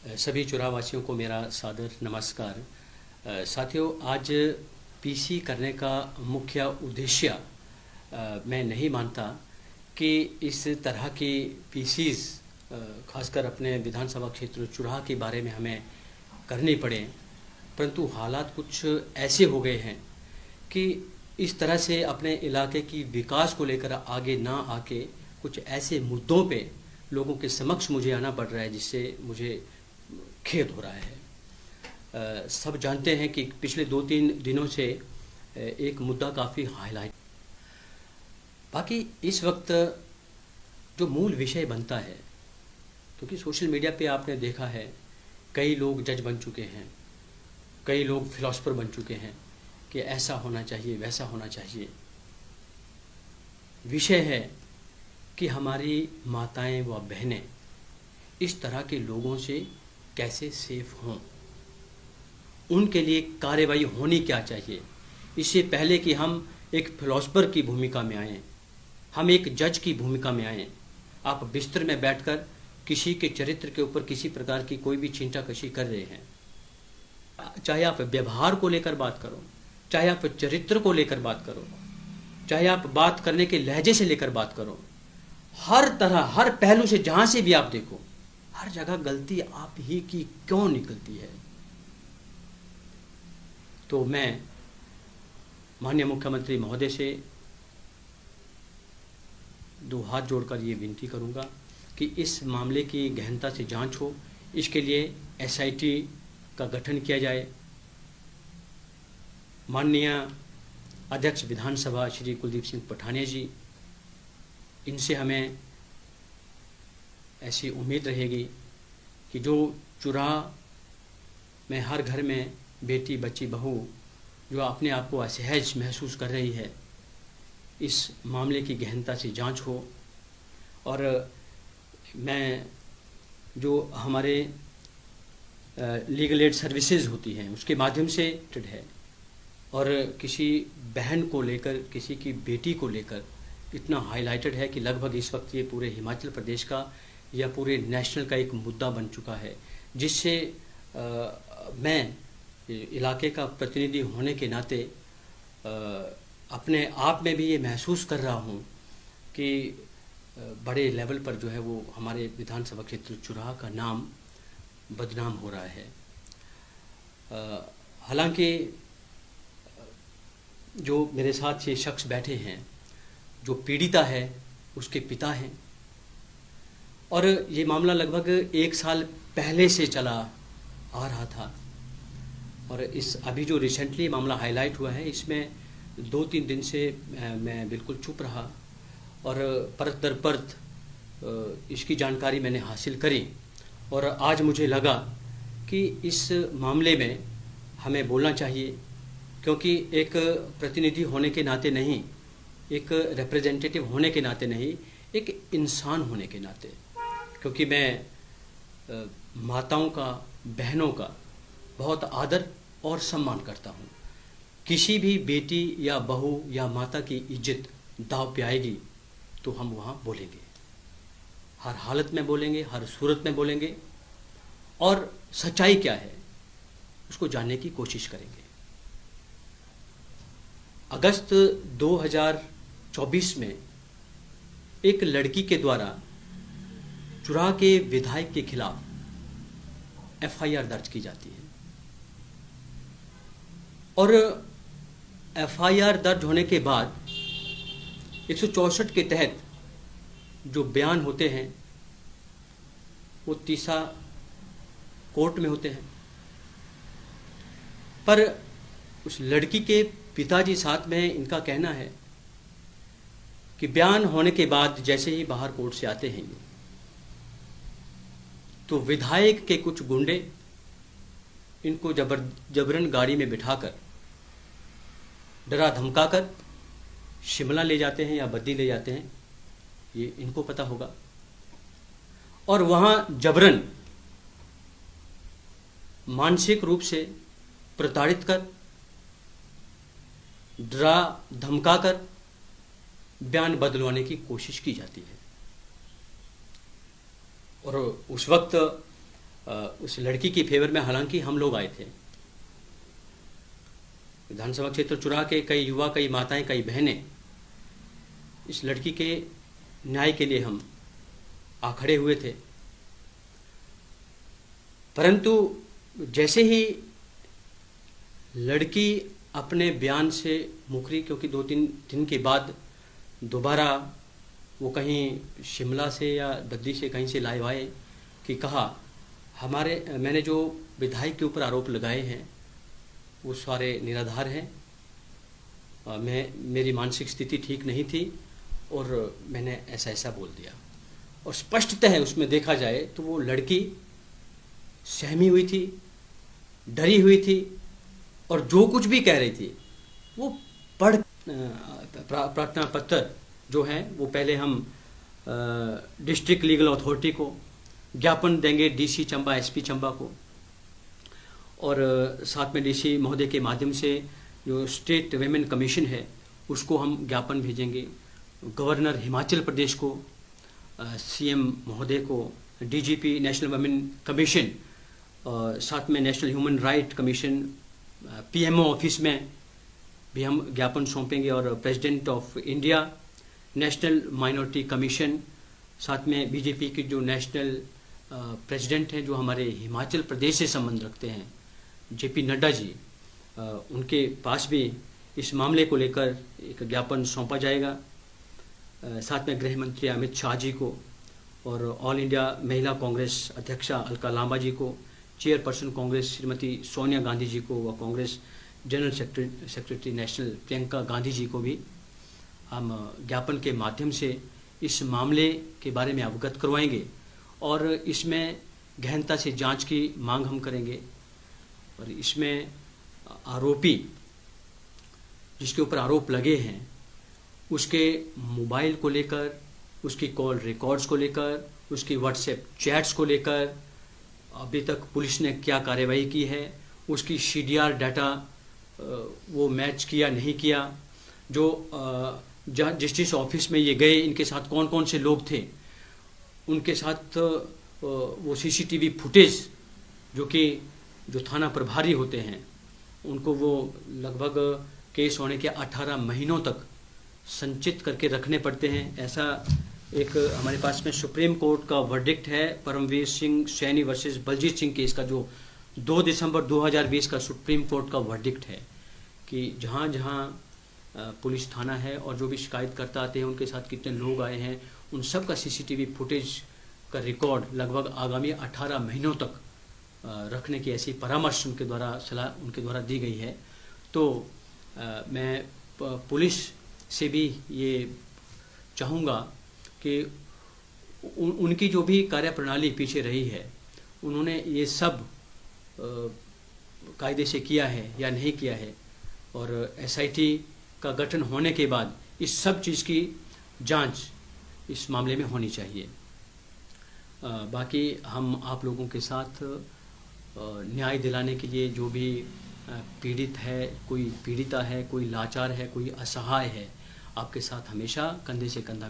सभी चुरावासियों को मेरा सादर नमस्कार। साथियों, आज पीसी करने का मुख्य उद्देश्य मैं नहीं मानता कि इस तरह की पीसीज खासकर अपने विधानसभा क्षेत्र चुराह के बारे में हमें करनी पड़े, परंतु हालात कुछ ऐसे हो गए हैं कि इस तरह से अपने इलाके की विकास को लेकर आगे ना आके कुछ ऐसे मुद्दों पे लोगों के समक्ष मुझे आना पड़ रहा है जिससे मुझे खेद हो रहा है। सब जानते हैं कि पिछले 2-3 दिनों से एक मुद्दा काफ़ी हाईलाइट, बाकी इस वक्त जो मूल विषय बनता है, क्योंकि सोशल मीडिया पे आपने देखा है कई लोग जज बन चुके हैं, कई लोग फिलोसफर बन चुके हैं कि ऐसा होना चाहिए, वैसा होना चाहिए। विषय है कि हमारी माताएं व बहनें इस तरह के लोगों से कैसे सेफ हों, उनके लिए कार्रवाई होनी क्या चाहिए। इससे पहले कि हम एक फिलोसफर की भूमिका में आएँ, हम एक जज की भूमिका में आएँ, आप बिस्तर में बैठकर किसी के चरित्र के ऊपर किसी प्रकार की कोई भी छींटाकशी कर रहे हैं, चाहे आप व्यवहार को लेकर बात करो, चाहे आप चरित्र को लेकर बात करो, चाहे आप बात करने के लहजे से लेकर बात करो, हर तरह हर पहलू से जहां से भी आप देखो, हर जगह गलती आप ही की क्यों निकलती है। तो मैं माननीय मुख्यमंत्री महोदय से 2 हाथ जोड़कर ये विनती करूंगा कि इस मामले की गहनता से जांच हो, इसके लिए एसआईटी का गठन किया जाए। माननीय अध्यक्ष विधानसभा श्री कुलदीप सिंह पठानिया जी, इनसे हमें ऐसी उम्मीद रहेगी कि जो चुराह में हर घर में बेटी बच्ची बहू जो अपने आप को असहज महसूस कर रही है, इस मामले की गहनता से जांच हो। और मैं जो हमारे लीगल एड सर्विसेज होती हैं उसके माध्यम से है, और किसी बहन को लेकर, किसी की बेटी को लेकर इतना हाईलाइटेड है कि लगभग इस वक्त ये पूरे हिमाचल प्रदेश का या पूरे नेशनल का एक मुद्दा बन चुका है, जिससे मैं इलाके का प्रतिनिधि होने के नाते अपने आप में भी ये महसूस कर रहा हूँ कि बड़े लेवल पर जो है वो हमारे विधानसभा क्षेत्र चुराह का नाम बदनाम हो रहा है। हालांकि जो मेरे साथ ये शख्स बैठे हैं, जो पीड़िता है उसके पिता हैं, और ये मामला लगभग 1 साल पहले से चला आ रहा था, और इस अभी जो रिसेंटली मामला हाईलाइट हुआ है इसमें 2-3 दिन से मैं बिल्कुल चुप रहा, और परत दर परत इसकी जानकारी मैंने हासिल करी, और आज मुझे लगा कि इस मामले में हमें बोलना चाहिए, क्योंकि एक प्रतिनिधि होने के नाते नहीं, एक रिप्रेजेंटेटिव होने के नाते नहीं, एक इंसान होने के नाते, क्योंकि मैं माताओं का, बहनों का बहुत आदर और सम्मान करता हूँ। किसी भी बेटी या बहू या माता की इज्जत दांव पे आएगी तो हम वहाँ बोलेंगे, हर हालत में बोलेंगे, हर सूरत में बोलेंगे, और सच्चाई क्या है उसको जानने की कोशिश करेंगे। अगस्त 2024 में एक लड़की के द्वारा चुराह के विधायक के खिलाफ एफआईआर दर्ज की जाती है, और एफआईआर दर्ज होने के बाद 164 के तहत जो बयान होते हैं वो तीसरा कोर्ट में होते हैं, पर उस लड़की के पिताजी साथ में इनका कहना है कि बयान होने के बाद जैसे ही बाहर कोर्ट से आते हैं तो विधायक के कुछ गुंडे इनको जबरन गाड़ी में बिठाकर, डरा धमकाकर शिमला ले जाते हैं या बद्दी ले जाते हैं, ये इनको पता होगा, और वहां जबरन मानसिक रूप से प्रताड़ित कर, डरा धमकाकर बयान बदलवाने की कोशिश की जाती है। और उस वक्त उस लड़की के फेवर में हालांकि हम लोग आए थे। विधानसभा क्षेत्र चुरा के कई युवा, कई माताएं, कई बहनें इस लड़की के न्याय के लिए हम आ खड़े हुए थे। परंतु जैसे ही लड़की अपने बयान से मुकरी, क्योंकि 2-3 दिन के बाद दोबारा वो कहीं शिमला से या बद्री से कहीं से लाइव आए कि कहा मैंने जो विधायक के ऊपर आरोप लगाए हैं वो सारे निराधार हैं। मेरी मानसिक स्थिति ठीक नहीं थी और मैंने ऐसा बोल दिया। और स्पष्टतः उसमें देखा जाए तो वो लड़की सहमी हुई थी, डरी हुई थी और जो कुछ भी कह रही थी वो प्रार्थना पत्र जो है वो पहले हम डिस्ट्रिक्ट लीगल अथॉरिटी को ज्ञापन देंगे, डीसी चंबा, एसपी चंबा को, और साथ में डीसी महोदय के माध्यम से जो स्टेट वेमेन कमीशन है उसको हम ज्ञापन भेजेंगे, गवर्नर हिमाचल प्रदेश को, सीएम महोदय को, डीजीपी नेशनल वेमेन कमीशन, साथ में national human right commission, PMO office में भी हम ज्ञापन सौंपेंगे, और president of India, national minority commission, साथ में बीजेपी की जो नेशनल प्रेसिडेंट हैं जो हमारे हिमाचल प्रदेश से संबंध रखते हैं, जेपी नड्डा जी, उनके पास भी इस मामले को लेकर एक ज्ञापन सौंपा जाएगा। साथ में गृह मंत्री अमित शाह जी को और ऑल इंडिया महिला कांग्रेस अध्यक्षा अलका लांबा जी को, चेयरपर्सन कांग्रेस श्रीमती सोनिया गांधी जी को व Congress general secretary national Priyanka Gandhi ji को भी हम ज्ञापन के माध्यम से इस मामले के बारे में अवगत करवाएंगे और इसमें गहनता से जांच की मांग हम करेंगे। और इसमें आरोपी जिसके ऊपर आरोप लगे हैं उसके मोबाइल को लेकर, उसकी कॉल रिकॉर्ड्स को लेकर, उसकी व्हाट्सएप चैट्स को लेकर अभी तक पुलिस ने क्या कार्रवाई की है, उसकी सीडीआर डाटा वो मैच किया नहीं किया, जो जस्टिस ऑफिस में ये गए इनके साथ कौन कौन से लोग थे, उनके साथ वो सीसीटीवी फुटेज जो थाना प्रभारी होते हैं उनको वो लगभग केस होने के 18 महीनों तक संचित करके रखने पड़ते हैं। ऐसा एक हमारे पास में सुप्रीम कोर्ट का वर्डिक्ट है, परमवीर सिंह सैनी वर्सेस बलजीत सिंह केस का, जो 2 दिसंबर 2020 का सुप्रीम कोर्ट का वर्डिक्ट है कि जहाँ जहाँ पुलिस थाना है और जो भी शिकायत करता आते हैं उनके साथ कितने लोग आए हैं, उन सब का सीसीटीवी फुटेज का रिकॉर्ड लगभग आगामी 18 महीनों तक रखने की ऐसी परामर्श उनके द्वारा दी गई है। तो मैं पुलिस से भी ये चाहूँगा कि उनकी जो भी कार्यप्रणाली पीछे रही है उन्होंने ये सब कायदे से किया है या नहीं किया है, और एसआईटी का गठन होने के बाद इस सब चीज़ की जांच इस मामले में होनी चाहिए। बाकी हम आप लोगों के साथ न्याय दिलाने के लिए, जो भी पीड़ित है, कोई पीड़िता है, कोई लाचार है, कोई असहाय है, आपके साथ हमेशा कंधे से कंधा